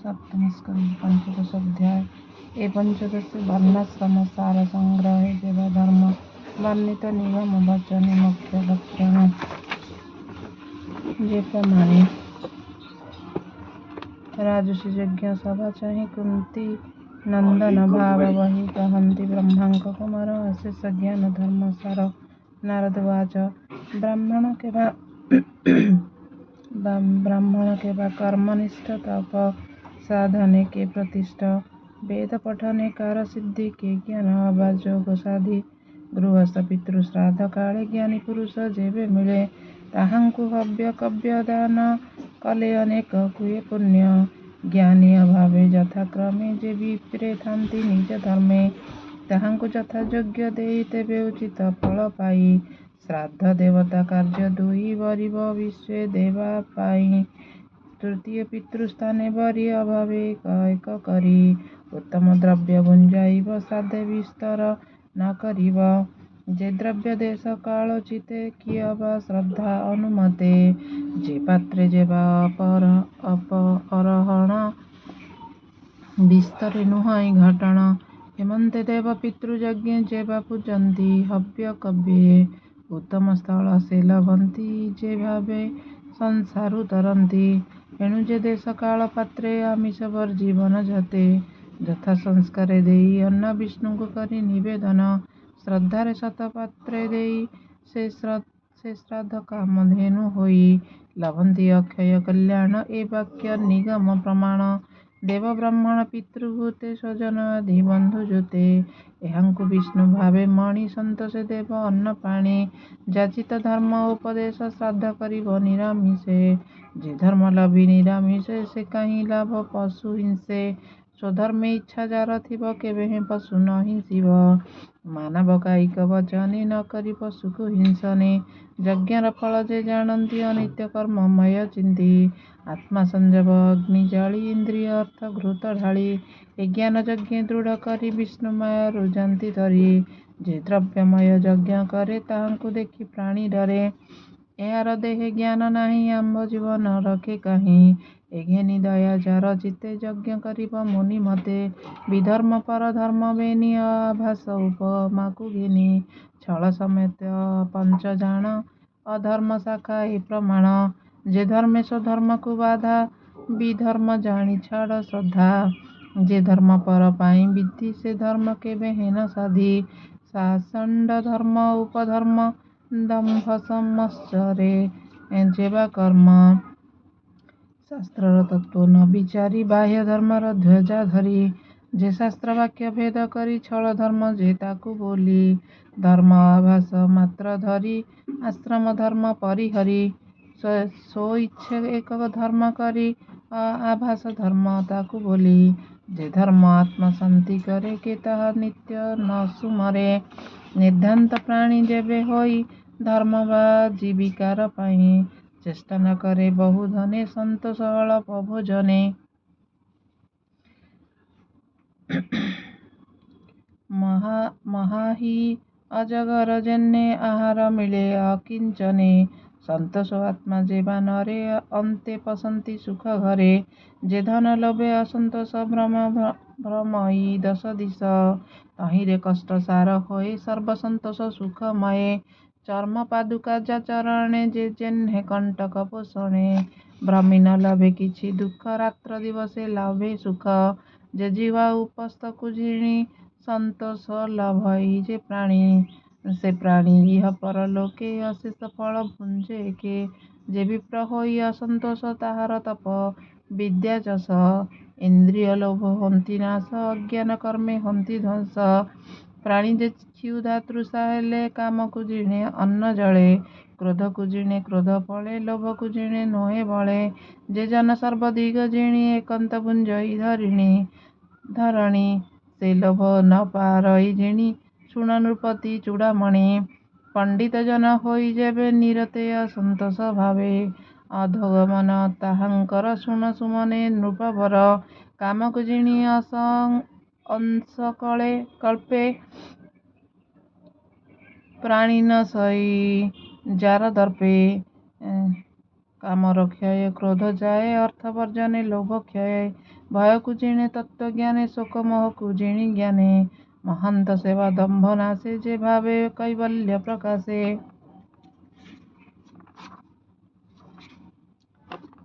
सप्तमस्कंद पंचदश अध्याय। ए पंचदश वर्णाश्रम सार संग्रह जेवा धर्म वर्णित निगम वचन मुख्य लक्षण जे प्रमाणे राजसी यज्ञ सभा चाहे कुंती नंदन भाव वही कहंती ब्रह्मांक कुमार अशेष ज्ञान धर्म सार। नारदवाच ब्राह्मण के बा कर्मनिष्ठ तप साधने के प्रतिष्ठ वेद पठने कार सिद्धि के ज्ञान अभा जोग साधि गृहस्थ पितृ श्राद्ध काले ज्ञानी पुरुष जेबे मिले ताहांकु हव्य कव्य दान कले अनेक हुए पुण्य ज्ञानी अभावे यथाक्रमे जे विप्रे थांती निज धर्मे ताहांकु यथा योग्य देई तेबे उचित फल पाई श्राद्ध देवता कार्य दुई बरिब विश्वे देवा पाई तृतीय पितृस्थाने बरी अभावे एक करी उत्तम द्रव्य भुंजाइब श्राद्धे विस्तार न करिब जे द्रव्य देश कालोचिते कियबा श्रद्धा अनुमते जे पात्रे जेबा अपहरण विस्तरे नुहाई घटण हेमंते देव पितृयज्ञे जेबा पूजन्ति हव्य कव्ये उत्तम स्थल से लभन्ति जे भावे संसारु तरन्ति एणु जे देश काल पात्रे आमिष वर्जीवन जते ଯଥା ସଂସ୍କାରେ ଦେଇ ଅନ୍ନ ବିଷ୍ଣୁଙ୍କୁ କରି ନିବେଦନ ଶ୍ରଦ୍ଧାରେ ଶତ ପାତ୍ରେ ଦେଇ ସେ ଶ୍ରାଦ୍ଧ କାମଧେନୁ ହୋଇ ଲଭନ୍ତି ଅକ୍ଷୟ କଲ୍ୟାଣ ଏ ବାକ୍ୟ ନିଗମ ପ୍ରମାଣ ଦେବ ବ୍ରାହ୍ମଣ ପିତୃଭୂତେ ସ୍ୱଜନ ଆଦି ବନ୍ଧୁ ଜୁତେ ଏହାଙ୍କୁ ବିଷ୍ଣୁ ଭାବେ ମଣି ସନ୍ତୋଷେ ଦେବ ଅନ୍ନ ପାଣି ଯାଚିତ ଧର୍ମ ଉପଦେଶ ଶ୍ରାଦ୍ଧ କରିବ ନିରାମିଷେ ଯେ ଧର୍ମ ଲଭି ନିରାମିଷେ ସେ କାହିଁ ଲାଭ ପଶୁ ହିଂସେ ସ୍ୱଧର୍ମେ ଇଚ୍ଛା ଯାର ଥିବ କେବେ ହେଁ ପଶୁ ନ ହିଂସିବ ମାନବ କାୟିକ ବଚନେ ନ କରି ପଶୁକୁ ହିଂସନେ ଯଜ୍ଞର ଫଳ ଯେ ଜାଣନ୍ତି ଅନିତ୍ୟ କର୍ମମୟ ଚିନ୍ତି ଆତ୍ମା ସଂଯୋଗ ଅଗ୍ନି ଜାଳି ଇନ୍ଦ୍ରିୟ ଅର୍ଥ ଘୃତ ଢାଳି ଏ ଜ୍ଞାନ ଯଜ୍ଞେ ଦୃଢ଼ କରି ବିଷ୍ଣୁମୟ ରୁଜନ୍ତି ଧରି ଯେ ଦ୍ରବ୍ୟମୟ ଯଜ୍ଞ କରେ ତାହାଙ୍କୁ ଦେଖି ପ୍ରାଣୀ ଡରେ ଏହାର ଦେହେ ଜ୍ଞାନ ନାହିଁ ଆମ୍ଭ ଜୀବନ ରଖେ କାହିଁ ଏ ଘେନି ଦୟା ଯାର ଚିତେ ଯଜ୍ଞ କରିବ ମୁନି ମତେ ବିଧର୍ମ ପରଧର୍ମ ବେନି ଆଭାସ ଉପମାକୁ ଘେନି ଛଳ ସಮೇତ ପଞ୍ଚ ଜାଣ ଅଧର୍ମ ଶାଖା ଏ ପ୍ରମାଣ ଯେ ଧର୍ମେ ସ୍ୱଧର୍ମକୁ ବାଧା ବିଧର୍ମ ଜାଣି ଛାଡ଼ ଶ୍ରଦ୍ଧା ଯେ ଧର୍ମ ପର ପାଇଁ ବିଧି ସେ ଧର୍ମ କେବେ ହେନ ସାଧି ଷଣ୍ଡ ଧର୍ମ ଉପଧର୍ମ ଦମ୍ଭ ସମଶ୍ଚରେ ଯେବା କର୍ମ ଶାସ୍ତ୍ରର ତତ୍ତ୍ୱ ନ ବିଚାରି ବାହ୍ୟ ଧର୍ମର ଧ୍ୱଜା ଧରି ଯେ ଶାସ୍ତ୍ର ବାକ୍ୟ ଭେଦ କରି ଛଳ ଧର୍ମ ଯେ ତାକୁ ବୋଲି ଧର୍ମ ଆଭାସ ମାତ୍ର ଧରି ଆଶ୍ରମ ଧର୍ମ ପରିହରି ସ୍ୱଇଚ୍ଛେ ଏକ ଧର୍ମ କରି ଆଭାସ ଧର୍ମ ତାକୁ ବୋଲି ଯେ ଧର୍ମ ଆତ୍ମଶାନ୍ତି କରେ କେ ତାହା ନିତ୍ୟ ନ ସୁମରେ ନିର୍ଦ୍ଧାନ୍ତ ପ୍ରାଣୀ ଯେବେ ହୋଇ ଧର୍ମ ବା ଜୀବିକାର ପାଇଁ ଚେଷ୍ଟା ନ କରେ ବହୁ ଧନେ ସନ୍ତୋଷ ଅଳପ ଭୋଜନେ ମହାହି ଅଜଗର ଯେନେ ଆହାର ମିଳେ ଅକିଞ୍ଚନେ ସନ୍ତୋଷ ଆତ୍ମା ଯେବା ନରେ ଅନ୍ତେ ପଶନ୍ତି ସୁଖ ଘରେ ଯେ ଧନ ଲୋଭେ ଅସନ୍ତୋଷ ଭ୍ରମଇ ଦଶ ଦିଶ ତହିଁରେ କଷ୍ଟ ସାର ହୋଇ ସର୍ବସନ୍ତୋଷ ସୁଖମୟେ ଚର୍ମ ପାଦୁକା ଯା ଚରଣେ ଯେ ଯେହ୍ନେ କଣ୍ଟକ ପୋଷଣେ ଭ୍ରମି ନ ଲଭେ କିଛି ଦୁଃଖ ରାତ୍ର ଦିବସେ ଲଭେ ସୁଖ ଯେ ଜିହ୍ୱା ଉପସ୍ଥକୁ ଝିଣି ସନ୍ତୋଷ ଲଭଇ ଯେ ପ୍ରାଣୀ ସେ ପ୍ରାଣୀ ଇହ ପରଲୋକେ ଅଶେଷ ଫଳ ଭୁଞ୍ଜେ କେ ଯେ ବିପ୍ର ହୋଇ ଅସନ୍ତୋଷ ତାହାର ତପ ବିଦ୍ୟା ଯଶ ଇନ୍ଦ୍ରିୟ ଲୋଭ ହନ୍ତି ନାଶ ଅଜ୍ଞାନ କର୍ମେ ହନ୍ତି ଧ୍ୱଂସ ପ୍ରାଣୀ ଯେ କ୍ଷୁଧା ତୃଷା ହେଲେ କାମକୁ ଜିଣେ ଅନ୍ନ ଜଳେ କ୍ରୋଧକୁ ଜିଣେ କ୍ରୋଧ ଫଳେ ଲୋଭକୁ ଜିଣେ ନୋହେ ବଳେ ଯେ ଜନ ସର୍ବଦିଗ ଜିଣି ଏକନ୍ତ ଭୁଞ୍ଜଇ ଧରଣୀ ସେ ଲୋଭ ନ ପାରଇ ଜିଣି ଶୁଣ ନୃପତି ଚୂଡ଼ାମଣି ପଣ୍ଡିତ ଜନ ହୋଇ ଯେବେ ନିରତେୟ ସନ୍ତୋଷ ଭାବେ ଅଧୋଗମନ ତାହାଙ୍କର ଶୁଣ ସୁମନେ ନୃପବର କାମକୁ ଜିଣି ଅଂଶ କଳ୍ପେ ପ୍ରାଣୀ ନ ସଇ ଯାର ଦର୍ପେ କାମର କ୍ଷୟ କ୍ରୋଧ ଯାଏ ଅର୍ଥ ବର୍ଜନେ ଲୋଭ କ୍ଷୟ ଭୟକୁ ଜିଣେ ତତ୍ତ୍ୱଜ୍ଞାନେ ଶୋକ ମୋହକୁ ଜିଣି ଜ୍ଞାନେ ମହାନ୍ତ ସେବା ଦମ୍ଭ ନାଶେ ଯେ ଭାବେ କୈବଲ୍ୟ ପ୍ରକାଶେ।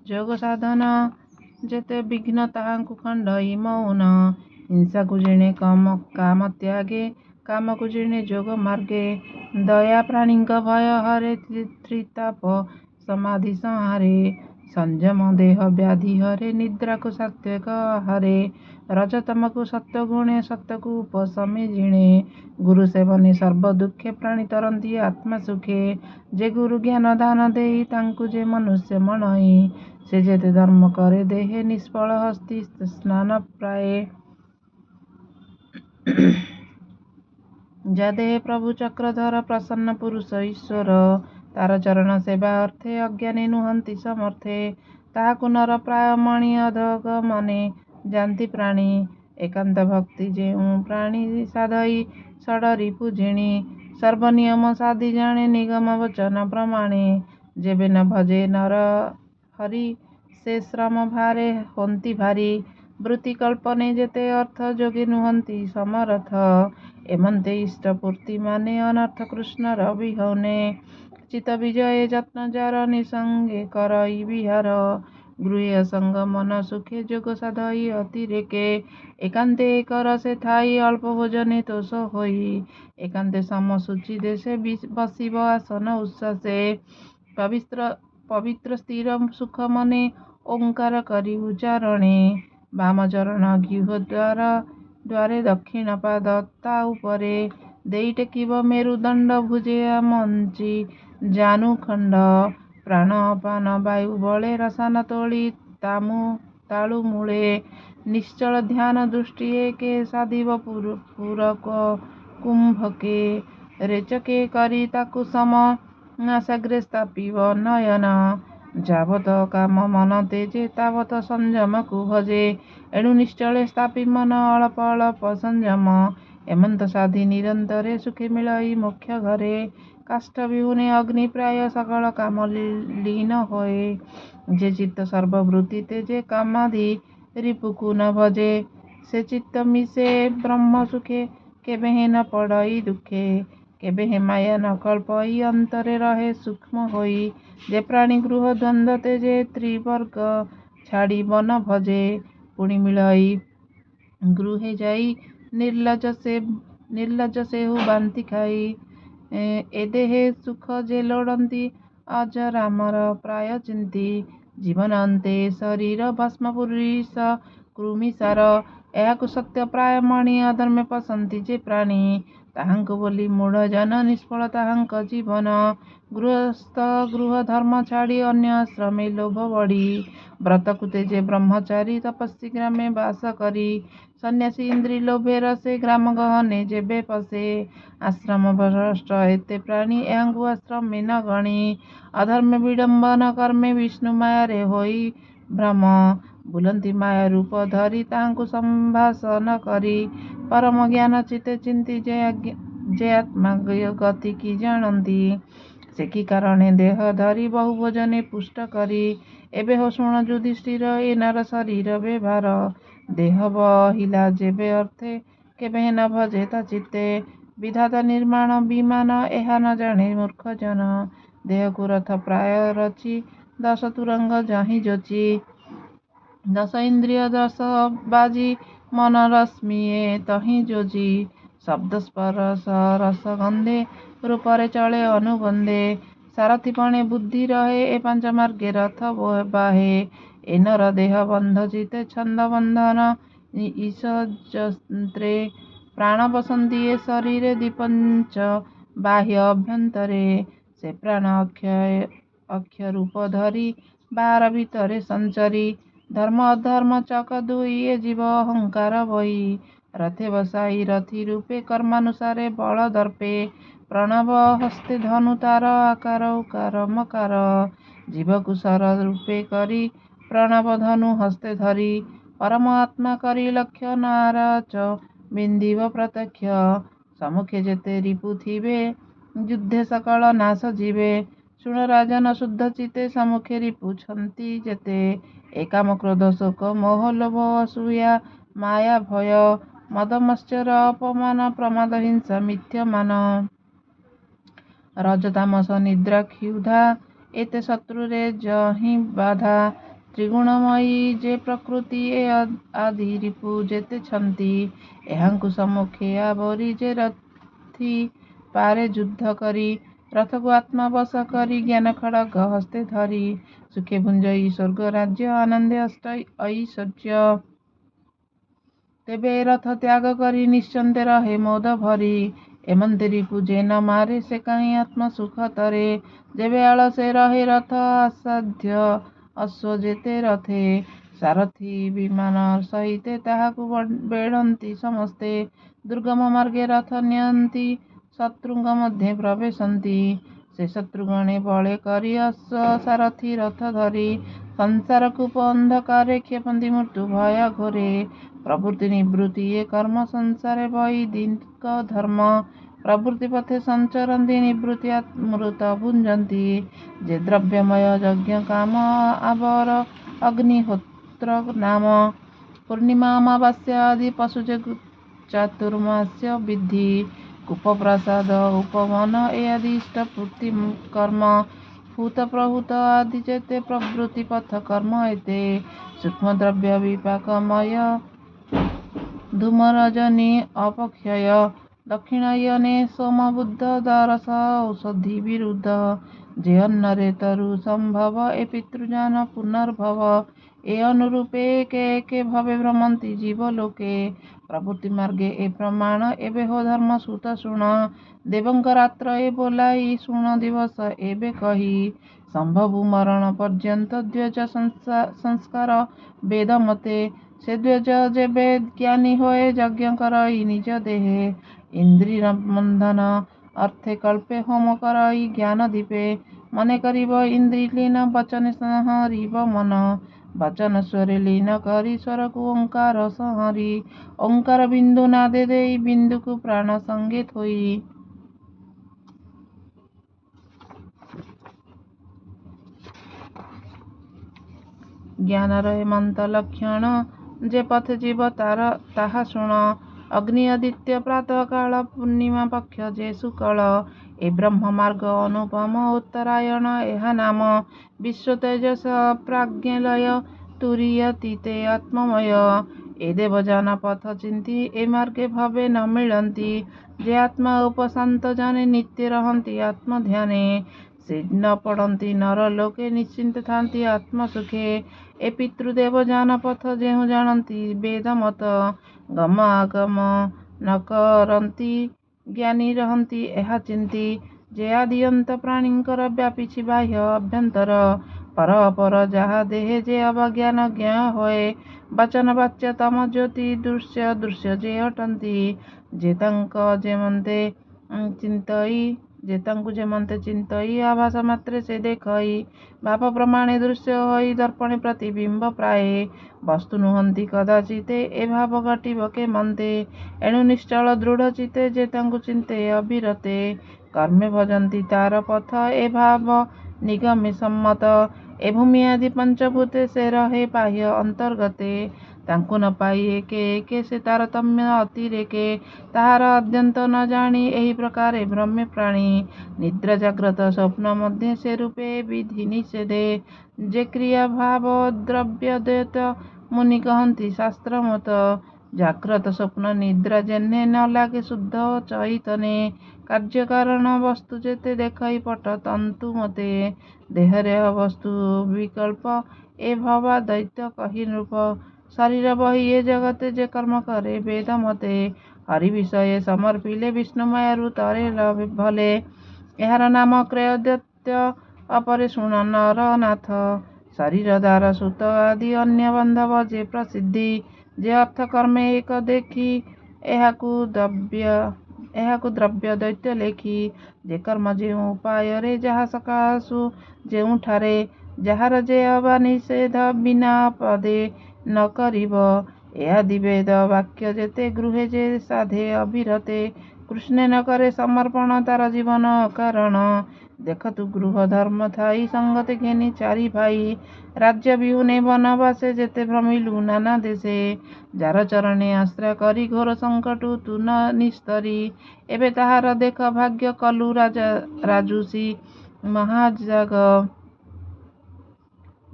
ଯୋଗ ସାଧନ ଯେତେ ବିଘ୍ନ ତାହାଙ୍କୁ ଖଣ୍ଡଇ ମୌନ ହିଂସାକୁ ଜିଣେ କାମ ତ୍ୟାଗେ କାମକୁ ଜିଣେ ଯୋଗ ମାର୍ଗେ ଦୟା ପ୍ରାଣୀଙ୍କ ଭୟ ହରେ ତ୍ରିତାପ ସମାଧି ସଂହାରେ ସଂଯମ ଦେହ ବ୍ୟାଧି ହରେ ନିଦ୍ରାକୁ ସାତ୍ୱିକ ଆହାରେ ରଜତମକୁ ସତ୍ତ୍ୱ ଗୁଣେ ସତ୍ୟକୁ ଉପଶମେ ଜିଣେ ଗୁରୁ ସେବନେ ସର୍ବ ଦୁଃଖେ ପ୍ରାଣୀ ତରନ୍ତି ଆତ୍ମା ସୁଖେ ଯେ ଗୁରୁ ଜ୍ଞାନ ଦାନ ଦେଇ ତାଙ୍କୁ ଯେ ମନୁଷ୍ୟ ମଣଇ ସେ ଯେତେ ଧର୍ମ କରେ ଦେହେ ନିଷ୍ଫଳ ହସ୍ତି ସ୍ନାନ ପ୍ରାୟେ ଯା ଦେହେ ପ୍ରଭୁ ଚକ୍ରଧର ପ୍ରସନ୍ନ ପୁରୁଷ ଈଶ୍ୱର ତାର ଚରଣ ସେବା ଅର୍ଥେ ଅଜ୍ଞାନୀ ନୁହନ୍ତି ସମର୍ଥେ ତାହାକୁ ନର ପ୍ରାୟ ମଣି ଅଧଗ ମନେ ଯାନ୍ତି ପ୍ରାଣୀ ଏକାନ୍ତ ଭକ୍ତି ଯେଉଁ ପ୍ରାଣୀ ସାଧଇ ଷଡ଼ରି ପୂଜିଣି ସର୍ବନିୟମ ସାଧି ଜାଣେ ନିଗମ ବଚନ ପ୍ରମାଣେ ଯେବେ ନ ଭଜେ ନର ହରି ସେ ଶ୍ରମ ଭାରେ ହନ୍ତି ଭାରି ବୃତ୍ତି କଳ୍ପନେ ଯେତେ ଅର୍ଥ ଯୋଗୀ ନୁହନ୍ତି ସମରଥ ଏମନ୍ତେ ଇଷ୍ଟ ପୂର୍ତ୍ତି ମାନେ ଅନର୍ଥ କୃଷ୍ଣର ବିହନେ ଚିତ ବିଜୟ ଯତ୍ନ ଯାର ନିସଙ୍ଗେ କରଇ ବିହାର ଗୃହୀୟ ସଙ୍ଗ ମନ ସୁଖେ ଯୋଗ ସାଧଇ ଅତିରେକେ ଏକାନ୍ତେ ଏକ ରସେ ଥାଇ ଅଳ୍ପ ଭୋଜନେ ତୋଷ ହୋଇ ଏକାନ୍ତେ ସମସୁଚି ଦେଶେ ବସିବ ଆସନ ଉଚ୍ଛ୍ୱାସେ ପବିତ୍ର ସ୍ଥିର ସୁଖ ମନେ ଓଙ୍କାର କରି ଉଚ୍ଚାରଣେ ବାମ ଚରଣ ଗିହ ଦ୍ୱାରେ ଦକ୍ଷିଣ ପାଦ ତା ଉପରେ ଦେଇ ଟେକିବ ମେରୁଦଣ୍ଡ ଭୁଜେୟା ମଞ୍ଚି ଜାନୁ ଖଣ୍ଡ ପ୍ରାଣ ଅପାନ ବାୟୁ ବଳେ ରସାନ ତୋଳି ତାଳୁ ମୂଳେ ନିଶ୍ଚଳ ଧ୍ୟାନ ଦୃଷ୍ଟି ଏକେ ସାଧିବ ପୂରକ କୁମ୍ଭକେ ରେଚକେ କରି ତାକୁ ସମ ନାସାଗ୍ରେ ସ୍ଥାପିବ ନୟନ ଯାବତ କାମ ମନ ତେଜେ ତାବତ ସଂଯମକୁ ଭଜେ ଏଣୁ ନିଶ୍ଚଳେ ସ୍ଥାପି ମନ ଅଳପ ଅଳପ ସଂଯମ ଏମନ୍ତ ସାଧି ନିରନ୍ତରେ ସୁଖେ ମିଳଇ ମୋକ୍ଷ ଘରେ କାଷ୍ଠ ବିହୁନେ ଅଗ୍ନି ପ୍ରାୟ ସକଳ କାମ ଲୀନ ହୋଏ ଯେ ଚିତ୍ତ ସର୍ବବୃତ୍ତି ତେଜେ କାମାଧି ରିପୁକୁ ନ ଭଜେ ସେ ଚିତ୍ତ ମିଶେ ବ୍ରହ୍ମ ସୁଖେ କେବେ ହେ ନ ପଡ଼ଇ ଦୁଃଖେ କେବେ ହେ ମାୟା ନ କଳ୍ପଇ ଅନ୍ତରେ ରହେ ସୂକ୍ଷ୍ମ ହୋଇ ଯେ ପ୍ରାଣୀ ଗୃହ ଦ୍ୱନ୍ଦ୍ୱ ତେଜେ ତ୍ରିବର୍ଗ ଛାଡ଼ି ବନ ଭଜେ ପୁଣି ମିଳଇ ଗୃହେ ଯାଇ ନିର୍ଲଜ ସେହୁ ବାନ୍ତି ଖାଇ ଏ ଦେହେ ସୁଖ ଯେ ଲୋଡ଼ନ୍ତି ଅଜରାମର ପ୍ରାୟ ଚିନ୍ତି ଜୀବନ ଅନ୍ତେ ଶରୀର ଭସ୍ମ ପୁରୀଶ କୃମିସାର ଏହାକୁ ସତ୍ୟ ପ୍ରାୟ ମଣି ଅଧର୍ମେ ପଶନ୍ତି ଯେ ପ୍ରାଣୀ ତାହାଙ୍କୁ ବୋଲି ମୂଢ଼ ଜନ ନିଷ୍ଫଳ ତାହାଙ୍କ ଜୀବନ ଗୃହସ୍ଥ ଗୃହ ଧର୍ମ ଛାଡ଼ି ଅନ୍ୟ ଆଶ୍ରମେ ଲୋଭ ବଢ଼ି ବ୍ରତକୁ ତେଜେ ବ୍ରହ୍ମଚାରୀ ତପସ୍ୱୀ ଗ୍ରାମେ ବାସ କରି ସନ୍ନ୍ୟାସୀ ଇନ୍ଦ୍ରୀ ଲୋଭେ ରସେ ଗ୍ରାମ ଗହନେ ଯେବେ ପଶେ ଆଶ୍ରମ ଭ୍ରଷ୍ଟ ଏତେ ପ୍ରାଣୀ ଏହାଙ୍କୁ ଆଶ୍ରମେ ନ ଗଣି ଅଧର୍ମେ ବିଡ଼ମ୍ବନ କର୍ମେ ବିଷ୍ଣୁ ମାୟାରେ ହୋଇ ଭ୍ରମ ବୁଲନ୍ତି ମାୟା ରୂପ ଧରି ତାହାଙ୍କୁ ସମ୍ଭାଷଣ କରି ପରମ ଜ୍ଞାନ ଚିତେ ଚିନ୍ତି ଯେ ଆତ୍ମା ଗତି କି ଜାଣନ୍ତି ସେ କି କାରଣେ ଦେହ ଧରି ବହୁ ଭୋଜନେ ପୁଷ୍ଟ କରି ଏବେ ହୋ ଶୁଣ ଯୁଧିଷ୍ଠିର ଏ ନର ଶରୀର ବ୍ୟବହାର ଦେହ ବହିଲା ଯେବେ ଅର୍ଥେ କେବେ ନ ଭଜେ ତା ଚିତ୍ତେ ବିଧାତା ନିର୍ମାଣ ବିମାନ ଏହା ନ ଜାଣେ ମୂର୍ଖ ଜନ ଦେହକୁ ରଥ ପ୍ରାୟ ରଚି 10 ତୁରଙ୍ଗ ଯହିଁ ଯୋଚି 10 ଇନ୍ଦ୍ରିୟ 10 ବାଜି ମନ ରଶ୍ମିଏ ତହିଁ ଯୋଜି ଶବ୍ଦ ସ୍ପର୍ଶ ରସ ଗନ୍ଧେ ରୂପରେ ଚଳେ ଅନୁବନ୍ଧେ ସାରଥିପଣେ ବୁଦ୍ଧି ରହେ ଏ ପାଞ୍ଚ ମାର୍ଗେ ରଥ ବାହେ ଏ ନର ଦେହ ବନ୍ଧ ଚିତେ ଛନ୍ଦ ବନ୍ଧନ ଈଶଯନ୍ତ୍ରେ ପ୍ରାଣ ବସନ୍ତି ଏ ଶରୀରେ ଦ୍ୱିପଞ୍ଚ ବାହ୍ୟ ଅଭ୍ୟନ୍ତରେ ସେ ପ୍ରାଣ ଅକ୍ଷ ରୂପ ଧରି ବାହାର ଭିତରେ ସଞ୍ଚରି ଧର୍ମ ଅଧର୍ମ ଚକ ଦୁଇ ଏ ଜୀବ ଅହଙ୍କାର ବହି ରଥେ ବସାଇ ରଥି ରୂପେ କର୍ମାନୁସାରେ ବଳ ଦର୍ପେ ପ୍ରଣବ ହସ୍ତେ ଧନୁ ତାର ଆକାର ଉକାର ମକାର ଜୀବକୁ ସର ରୂପେ କରି ପ୍ରଣବ ଧନୁ ହସ୍ତେ ଧରି ପରମ ଆତ୍ମା କରି ଲକ୍ଷ୍ୟ ନାରାଚ ବିନ୍ଧିବ ପ୍ରତ୍ୟକ୍ଷ ସମ୍ମୁଖେ ଯେତେ ରିପୁ ଥିବେ ଯୁଦ୍ଧେ ସକଳ ନାଶ ଯିବେ ଶୁଣ ରାଜନ ଶୁଦ୍ଧ ଚିତେ ସମ୍ମୁଖେ ରିପୁଛନ୍ତି ଯେତେ ଏ କାମ କ୍ରୋଧ ଶୋକ ମୋହ ଲୋଭ ଅସୂୟା ମାୟା ଭୟ ମଦ ମତ୍ସର ଅପମାନ ପ୍ରମାଦ ହିଂସା ମିଥ୍ୟମାନ ରଜ ତାମସ ନିଦ୍ରା କ୍ଷୁଧା ଏତେ ଶତ୍ରୁରେ ଯହିଁ ବାଧା ତ୍ରିଗୁଣମୟୀ ଯେ ପ୍ରକୃତି ଏ ଆଦି ରିପୁ ଯେତେ ଛନ୍ତି ଏହାଙ୍କୁ ସମ୍ମୁଖେ ଆବରି ଯେ ରଥି ପାରେ ଯୁଦ୍ଧ କରି ରଥକୁ ଆତ୍ମା ବଶ କରି ଜ୍ଞାନ ଖଡ଼ଗ ହସ୍ତେ ଧରି ସୁଖେ ଭୁଞ୍ଜଇ ସ୍ୱର୍ଗ ରାଜ୍ୟ ଆନନ୍ଦେ ଅଷ୍ଟ ଐଶ୍ୱର୍ଯ୍ୟ ତେବେ ରଥ ତ୍ୟାଗ କରି ନିଶ୍ଚନ୍ତେ ରହେ ମୋଦ ଭରି ଏମନ୍ତେ ରିପୁ ଯେ ନ ମାରେ ସେ କାହିଁ ଆତ୍ମ ସୁଖ ତରେ ଯେବେ ଆଳସେ ରହେ ରଥ ଅସାଧ୍ୟ ଅଶ୍ଵ ଯେତେ ରଥେ ସାରଥି ବିମାନ ସହିତେ ତାହାକୁ ବେଢ଼ନ୍ତି ସମସ୍ତେ ଦୁର୍ଗମ ମାର୍ଗେ ରଥ ନିଅନ୍ତି ଶତ୍ରୁଙ୍କ ମଧ୍ୟେ ପ୍ରବେଶନ୍ତି ସେ ଶତ୍ରୁଗଣେ ବଳେ କରି ଅଶ୍ଵ ସାରଥି ରଥ ଧରି ସଂସାର କୂପ ଅନ୍ଧକାରେ କ୍ଷେପନ୍ତି ମୃତ୍ୟୁ ଭୟ ଘୋରେ ପ୍ରବୃତ୍ତି ନିବୃତ୍ତି ଏ କର୍ମ ସଂସାରେ ବୈଦିକ ଧର୍ମ ପ୍ରବୃତ୍ତି ପଥେ ସଞ୍ଚରନ୍ତି ନିବୃତ୍ତି ଅମୃତ ଭୁଞ୍ଜନ୍ତି ଯେ ଦ୍ରବ୍ୟମୟ ଯଜ୍ଞ କାମ ଆବର ଅଗ୍ନିହୋତ୍ର ନାମ ପୂର୍ଣ୍ଣିମା ଅମାବାସ୍ୟା ଆଦି ପଶୁ ଯେ ଚାତୁର୍ମାସ୍ୟ ବିଧି କୂପ ପ୍ରସାଦ ଉପବନ ଏ ଆଦି ଇଷ୍ଟ ପୂର୍ତ୍ତି କର୍ମ ଭୂତ ପ୍ରଭୂତ ଆଦି ଯେତେ ପ୍ରବୃତ୍ତି ପଥ କର୍ମ ଏତେ ସୂକ୍ଷ୍ମ ଦ୍ରବ୍ୟ ବିପାକମୟ ଧୂମ ରଜନୀ ଅପକ୍ଷୟ ଦକ୍ଷିଣାୟନେ ସୋମ ବୁଦ୍ଧ ଦରସ ଔଷଧି ବିରୁଦ୍ଧ ଯେ ଅନ୍ନରେ ତରୁ ସମ୍ଭବ ଏ ପିତୃଜାନ ପୁନର୍ଭବ ଏ ଅନୁରୂପେ ଏକେ ଏକେ ଭବେ ଭ୍ରମନ୍ତି ଜୀବ ଲୋକେ ପ୍ରବୃତ୍ତି ମାର୍ଗେ ଏ ପ୍ରମାଣ ଏବେ ହୋ ଧର୍ମ ସୁତ ଶୁଣ ଦେବଙ୍କ ରାତ୍ର ଏ ବୋଲାଇ ଶୁଣ ଦିବସ ଏବେ କହି ସମ୍ଭବୁ ମରଣ ପର୍ଯ୍ୟନ୍ତ ଦ୍ୱେଜ ସଂସ୍କାର ବେଦ ମତେ ସେ ଦ୍ୱେଜ ଯେବେ ଜ୍ଞାନୀ ହୋଏ ଯଜ୍ଞ କରଇ ନିଜ ଦେହେ ଇନ୍ଦ୍ରିୟ ବନ୍ଧନ ଅର୍ଥେ କଳ୍ପେ ହୋମ କରଇ ଜ୍ଞାନ ଦୀପେ ମନେ କରିବ ଇନ୍ଦ୍ରି ଲୀନ ବଚନେ ସଂହରିବ ମନ ବଚନ ସ୍ୱରେ ଲୀନ କରି ସ୍ୱରକୁ ଓଙ୍କାର ସଂହରି ଓଙ୍କାର ବିନ୍ଦୁ ନାଦେ ଦେଇ ବିନ୍ଦୁକୁ ପ୍ରାଣ ସଙ୍ଗେ ଥୋଇ ଜ୍ଞାନର ହେମନ୍ତ ଲକ୍ଷଣ ଯେ ପଥେ ଯିବ ତାହା ଶୁଣ ଅଗ୍ନି ଆଦିତ୍ୟ ପ୍ରାତଃ କାଳ ପୂର୍ଣ୍ଣିମା ପକ୍ଷ ଯେ ସୁକଳ ଏ ବ୍ରହ୍ମ ମାର୍ଗ ଅନୁପମ ଉତ୍ତରାୟଣ ଏହା ନାମ ବିଶ୍ୱ ତେଜସ ପ୍ରାଜ୍ଞଲୟ ତୁରୀୟତୀତେ ଆତ୍ମମୟ ଏ ଦେବଯାନ ପଥ ଚିନ୍ତି ଏ ମାର୍ଗେ ଭବେ ନ ମିଳନ୍ତି ଯେ ଆତ୍ମା ଉପଶାନ୍ତ ଜାନେ ନିତ୍ୟ ରହନ୍ତି ଆତ୍ମଧ୍ୟାନେ ସେ ନ ପଡ଼ନ୍ତି ନର ଲୋକେ ନିଶ୍ଚିନ୍ତ ଥାନ୍ତି ଆତ୍ମସୁଖେ ଏ ପିତୃଦେବ ଯାନ ପଥ ଯେଉଁ ଜାଣନ୍ତି ବେଦ ମତ ଗମ ଆଗମ ନ କରନ୍ତି ଜ୍ଞାନୀ ରହନ୍ତି ଏହା ଚିନ୍ତି ଯେ ଆଦି ଅନ୍ତ ପ୍ରାଣୀଙ୍କର ବ୍ୟାପିଛି ବାହ୍ୟ ଅଭ୍ୟନ୍ତର ପର ଅପର ଯାହା ଦେହେ ଯେ ଅବଜ୍ଞାନ ଜ୍ଞ ହୋଏ ବଚନ ବାଚ୍ୟ ତମ ଜ୍ୟୋତି ଦୃଶ୍ୟ ଦୃଶ୍ୟ ଯେ ଅଟନ୍ତି ଯେ ତାଙ୍କ ଯେମନ୍ତେ ଚିନ୍ତଇ ଆଭାସ ମାତ୍ରେ ସେ ଦେଖଇ ଭାବ ପ୍ରମାଣେ ଦୃଶ୍ୟ ହୋଇ ଦର୍ପଣେ ପ୍ରତିବିମ୍ବ ପ୍ରାୟେ ବସ୍ତୁ ନୁହନ୍ତି କଦାଚିତେ ଏ ଭାବ ଘଟିବ କେମନ୍ତେ ଏଣୁ ନିଶ୍ଚଳ ଦୃଢ଼ ଚିତେ ଯେ ତାଙ୍କୁ ଚିନ୍ତେ ଅବିରତେ କର୍ମେ ଭଜନ୍ତି ତାର ପଥ ଏ ଭାବ ନିଗମେ ସମ୍ମତ ଏ ଭୂମି ଆଦି ପଞ୍ଚଭୂତେ ସେ ରହେ ବାହ୍ୟ ଅନ୍ତର୍ଗତେ ତାଙ୍କୁ ନ ପାଇ ଏକେ ଏକେ ସେ ତାରତମ୍ୟ ଅତିରେକେ ତାହାର ଅଦ୍ୟନ୍ତ ନ ଜାଣି ଏହି ପ୍ରକାରେ ଭ୍ରମେ ପ୍ରାଣୀ ନିଦ୍ରା ଜାଗ୍ରତ ସ୍ୱପ୍ନ ମଧ୍ୟ ସେ ରୂପେ ବିଧି ନିଷେଧେ ଯେ କ୍ରିୟା ଭାବ ଦ୍ରବ୍ୟ ଦ୍ୱୈତ ମୁନି କହନ୍ତି ଶାସ୍ତ୍ର ମତ ଜାଗ୍ରତ ସ୍ୱପ୍ନ ନିଦ୍ରା ଯେହ୍ନେ ନ ଲାଗେ ଶୁଦ୍ଧ ଚୈତନେ କାର୍ଯ୍ୟ କାରଣ ବସ୍ତୁ ଯେତେ ଦେଖଇ ପଟ ତନ୍ତୁ ମତେ ଦେହରେ ବସ୍ତୁ ବିକଳ୍ପ ଏ ଭବା ଦୈତ୍ୟ କହି ନୃପ ଶରୀର ବହି ଏ ଜଗତେ ଯେ କର୍ମ କରେ ବେଦ ମତେ ହରି ବିଷୟ ସମର୍ପିଲେ ବିଷ୍ଣୁମୟରୁ ତରେ ଭଲେ ଏହାର ନାମ କ୍ରୟ ଦୈତ୍ୟ ଅପରେ ଶୁଣ ନର ନାଥ ଶରୀର ଦାର ସୁତ ଆଦି ଅନ୍ୟ ବାନ୍ଧବ ଯେ ପ୍ରସିଦ୍ଧି ଯେ ଅର୍ଥ କର୍ମେ ଏକ ଦେଖି ଏହାକୁ ଦ୍ରବ୍ୟ ଦୈତ୍ୟ ଲେଖି ଯେ କର୍ମ ଯେଉଁ ଉପାୟରେ ଯାହା ସକାଶୁ ଯେଉଁଠାରେ ଯାହାର ଯେ ଅବା ନିଷେଧ ବିନା ପଦେ ନ କରିବ ଏହା ଦିବେଦ ବାକ୍ୟ ଯେତେ ଗୃହେ ଯେ ସାଧେ ଅବିରତେ କୃଷ୍ଣେ ନ କରେ ସମର୍ପଣ ତାର ଜୀବନ କାରଣ ଦେଖତୁ ଗୃହ ଧର୍ମ ଥାଇ ସଙ୍ଗତେ ଘେନି ଚାରି ଭାଇ ରାଜ୍ୟ ବିହୁନେ ବନବାସେ ଯେତେ ଭ୍ରମିଲୁ ନାନା ଦେଶେ ଯାର ଚରଣେ ଆଶ୍ରୟ କରି ଘୋର ସଙ୍କଟୁ ତୁ ନ ନିସ୍ତରୀ ଏବେ ତାହାର ଦେଖ ଭାଗ୍ୟ କଲୁ ରାଜୁଷୀ ମହାଜାଗ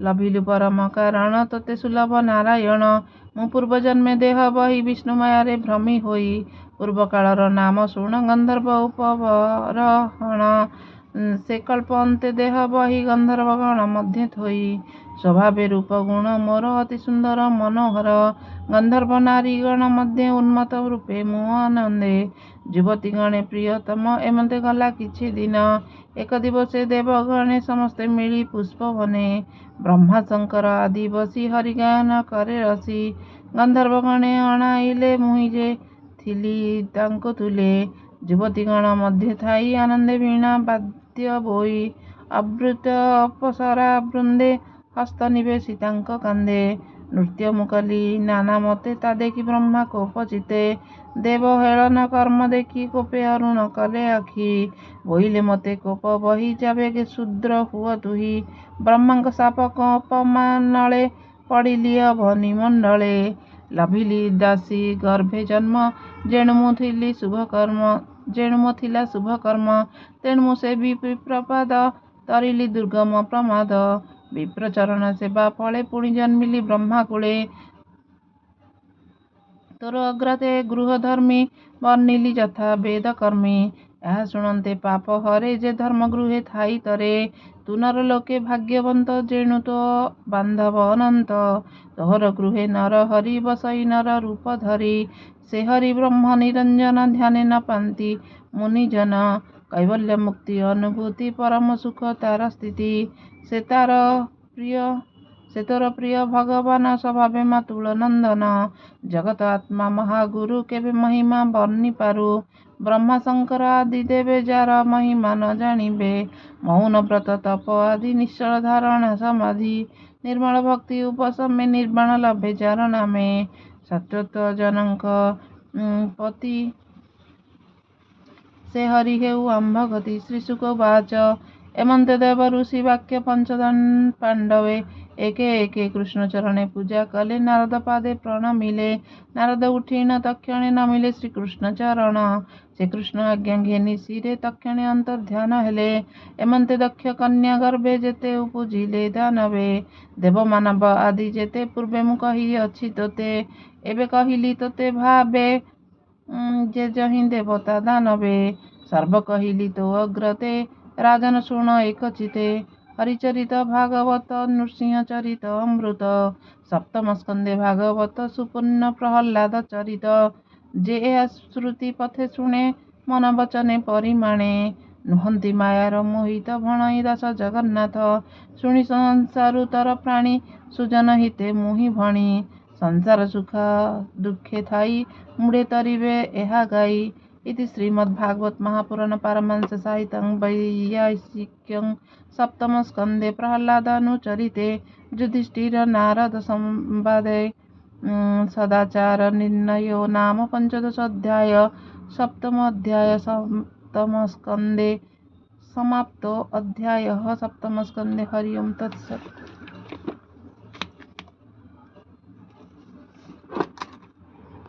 ଲଭିଲୁ ପରମ କାରଣ ତୋତେ ସୁଲଭ ନାରାୟଣ ମୁଁ ପୂର୍ବ ଜନ୍ମେ ଦେହ ବହି ବିଷ୍ଣୁମାୟାରେ ଭ୍ରମି ହୋଇ ପୂର୍ବ କାଳର ନାମ ଶୁଣ ଗନ୍ଧର୍ବ ଉପବରହଣ ସେ କଳ୍ପ ଅନ୍ତେ ଦେହ ବହି ଗନ୍ଧର୍ବ ଗଣ ମଧ୍ୟ ଥୋଇ ସ୍ୱଭାବେ ରୂପ ଗୁଣ ମୋର ଅତି ସୁନ୍ଦର ମନୋହର ଗନ୍ଧର୍ବ ନାରୀ ଗଣ ମଧ୍ୟ ଉନ୍ମତ୍ତ ରୂପେ ମୁଁ ଆନନ୍ଦେ ଯୁବତୀ ଗଣେ ପ୍ରିୟତମ ଏମତେ ଗଲା କିଛି ଦିନ ଏକ ଦିବସେ ଦେବଗଣେ ସମସ୍ତେ ମିଳି ପୁଷ୍ପବନେ ବ୍ରହ୍ମା ଶଙ୍କର ଆଦି ବସି ହରିଗାୟନ କରେ ରସି ଗନ୍ଧର୍ବ ଗଣେ ଅଣାଇଲେ ମୁହିଁ ଯେ ଥିଲି ତାଙ୍କୁ ତୁଲେ ଯୁବତୀଗଣ ମଧ୍ୟ ଥାଇ ଆନନ୍ଦେ ବୀଣା ବାଦ୍ୟ ବୋଇ ଅବୃତ ଅପସରା ବୃନ୍ଦେ ହସ୍ତ ନିବେଶି ତାଙ୍କ କାନ୍ଦେ ନୃତ୍ୟ ମୁଁ କଲି ନାନା ମତେ ତା ଦେଖି ବ୍ରହ୍ମା କୋପ ଚିତେ ଦେବ ହେଳନ କର୍ମ ଦେଖି କୋପେ ଅରୁଣ କଲେ ଆଖି ବୋଇଲେ ମତେ କୋପ ବହି ଯାବେ ଶୂଦ୍ର ହୁଅ ତୁହି ବ୍ରହ୍ମାଙ୍କ ଶାପ କୋପମାନଳେ ପଡ଼ିଲି ଅବନି ମଣ୍ଡଳେ ଲଭିଲି ଦାସୀ ଗର୍ଭେ ଜନ୍ମ ଯେଣୁ ମୁଁ ଥିଲି ଶୁଭକର୍ମ ଯେଣୁ ମୋ ଥିଲା ଶୁଭ କର୍ମ ତେଣୁ ମୁଁ ସେ ବିପ୍ରପାଦ ତରିଲି ଦୁର୍ଗମ ପ୍ରମାଦ ବିପ୍ରଚରଣ ସେବା ଫଳେ ପୁଣି ଜନ୍ମିଲି ବ୍ରହ୍ମା କୂଳେ ତୋର ଅଗ୍ରତେ ଗୃହଧର୍ମୀ ବର୍ଣ୍ଣିଲି ଯଥା ବେଦ କର୍ମୀ ଏହା ଶୁଣନ୍ତେ ପାପ ହରେ ଯେ ଧର୍ମ ଗୃହେ ଥାଇ ତରେ ତୁ ନର ଲୋକେ ଭାଗ୍ୟବନ୍ତ ଯେଣୁ ତୋ ବାନ୍ଧବ ଅନନ୍ତ ତୋହର ଗୃହେ ନର ହରି ବସଇ ନର ରୂପ ଧରି ସେ ହରି ବ୍ରହ୍ମ ନିରଞ୍ଜନ ଧ୍ୟାନେ ନ ପାନ୍ତି ମୁନିଜନ କୈବଲ୍ୟ ମୁକ୍ତି ଅନୁଭୂତି ପରମ ସୁଖ ତାର ସ୍ଥିତି ସେ ତୋର ପ୍ରିୟ ଭଗବାନ ସ୍ୱଭାବେ ମାତୁଳ ନନ୍ଦନ ଜଗତ ଆତ୍ମା ମହାଗୁରୁ କେବେ ମହିମା ବର୍ଣ୍ଣି ପାରୁ ବ୍ରହ୍ମା ଶଙ୍କର ଆଦି ଦେବେ ଯାର ମହିମା ନ ଜାଣିବେ ମୌନ ବ୍ରତ ତପ ଆଦି ନିଶ୍ଚଳ ଧାରଣା ସମାଧି ନିର୍ମଳ ଭକ୍ତି ଉପଶମେ ନିର୍ବାଣ ଲଭେ ଯାର ନାମେ ସତ୍ୟତ୍ୱ ଜନଙ୍କ ପତି ସେ ହରି ହେଉ ଆମ୍ଭ ଗତି ଶ୍ରୀଶୁକ ବାଚ ଏମନ୍ତେ ଦେବ ଋଷି ବାକ୍ୟ ପଞ୍ଚଦନ ପାଣ୍ଡବେ ଏକେ ଏକେ କୃଷ୍ଣଚରଣେ ପୂଜା କଲେ ନାରଦ ପାଦେ ପ୍ରଣମିଲେ ନାରଦ ଉଠିଣ ତକ୍ଷଣେ ନମିଲେ ଶ୍ରୀକୃଷ୍ଣ ଚରଣ ସେ କୃଷ୍ଣ ଆଜ୍ଞା ଘେନି ଶିରେ ତକ୍ଷଣେ ଅନ୍ତର୍ଧ୍ୟାନ ହେଲେ ଏମନ୍ତେ ଦକ୍ଷ କନ୍ୟା ଗର୍ଭେ ଯେତେ ଉପୁଜିଲେ ଦାନବେ ଦେବ ମାନବ ଆଦି ଯେତେ ପୂର୍ବେ ମୁଁ କହିଅଛି ତୋତେ ଏବେ କହିଲି ତୋତେ ଭାବେ ଯେ ଯହିଁ ଦେବତା ଦାନବେ ସର୍ବ କହିଲି ତୋ ଅଗ୍ରତେ ରାଜନ ଶୁଣ ଏକଚିତେ ହରିଚରିତ ଭାଗବତ ନୃସିଂହ ଚରିତ ଅମୃତ ସପ୍ତମ ସ୍କନ୍ଧେ ଭାଗବତ ସୁପୂର୍ଣ୍ଣ ପ୍ରହ୍ଲାଦ ଚରିତ ଯେ ଏହା ଶ୍ରୁତି ପଥେ ଶୁଣେ ମନ ବଚନେ ପରିମାଣେ ନୁହନ୍ତି ମାୟାର ମୋହିତ ଭଣଇ ଦାସ ଜଗନ୍ନାଥ ଶୁଣି ସଂସାରୁ ତର ପ୍ରାଣୀ ସୁଜନ ହିତେ ମୁହିଁ ଭଣି ସଂସାର ସୁଖ ଦୁଃଖେ ଥାଇ ମୁଢ଼େ ତରିବେ ଏହା ଗାଇ ଇତି ଶ୍ରୀମଦ୍ଭାଗବତ ମହାପୁରାଣ ପାରମହଂସ ସାହିତ୍ୟଂ ବୈୟାସିକ୍ୟଂ ସପ୍ତମ ସ୍କନ୍ଧେ ପ୍ରହ୍ଲାଦାନୁଚରିତେ ଯୁଧିଷ୍ଠିର ନାରଦ ସମ୍ବାଦେ ସଦାଚାର ନିର୍ଣ୍ଣୟୋ ନାମ ପଞ୍ଚଦଶ ଅଧ୍ୟାୟ ସପ୍ତମ ଅଧ୍ୟାୟ ସପ୍ତମ ସ୍କନ୍ଧେ समाप्तो अध्यायः सप्तमस्कन्धे हरि ओं तत्सत्।